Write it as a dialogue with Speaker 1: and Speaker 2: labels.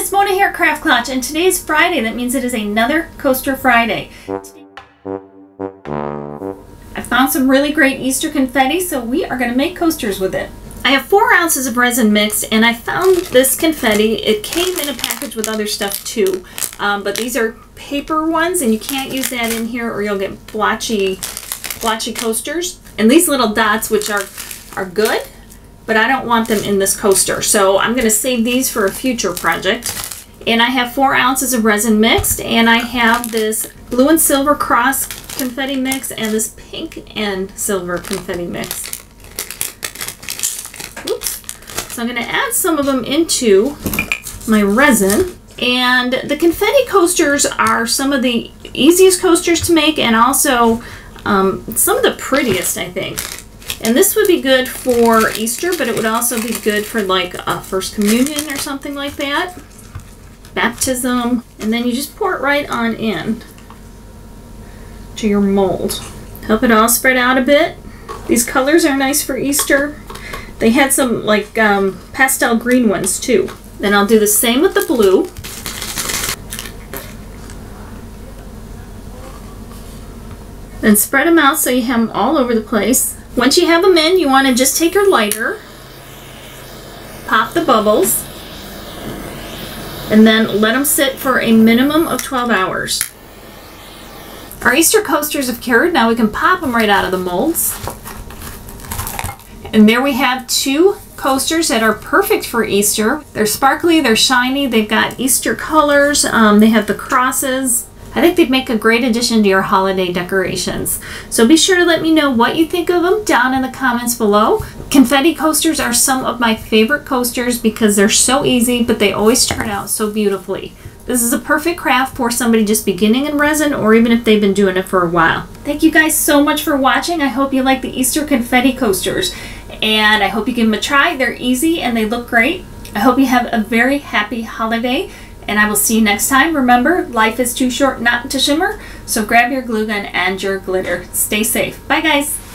Speaker 1: it's Mona here at Craft Klatch, and today is Friday. That means it is another Coaster Friday. I found some really great Easter confetti, so we are going to make coasters with it. I have 4 ounces of resin mixed, and I found this confetti. It came in a package with other stuff too, but these are paper ones, and you can't use that in here or you'll get blotchy coasters. And these little dots, which are good, but I don't want them in this coaster, so I'm going to save these for a future project. And I have 4 ounces of resin mixed, and I have this blue and silver cross confetti mix and this pink and silver confetti mix. Oops. So I'm going to add some of them into my resin. And the confetti coasters are some of the easiest coasters to make, and also some of the prettiest, I think. And this would be good for Easter, but it would also be good for like a First Communion or something like that. Baptism. And then you just pour it right on in to your mold. Help it all spread out a bit. These colors are nice for Easter. They had some like pastel green ones too. Then I'll do the same with the blue. Then spread them out so you have them all over the place. Once you have them in, you want to just take your lighter, pop the bubbles, and then let them sit for a minimum of 12 hours. Our Easter coasters have cured. Now we can pop them right out of the molds. And there we have 2 coasters that are perfect for Easter. They're sparkly, they're shiny, they've got Easter colors, they have the crosses. I think they'd make a great addition to your holiday decorations. So be sure to let me know what you think of them down in the comments below. Confetti coasters are some of my favorite coasters because they're so easy, but they always turn out so beautifully. This is a perfect craft for somebody just beginning in resin, or even if they've been doing it for a while. Thank you guys so much for watching. I hope you like the Easter confetti coasters, and I hope you give them a try. They're easy and they look great. I hope you have a very happy holiday, and I will see you next time. Remember, life is too short not to shimmer, so grab your glue gun and your glitter. Stay safe. Bye guys.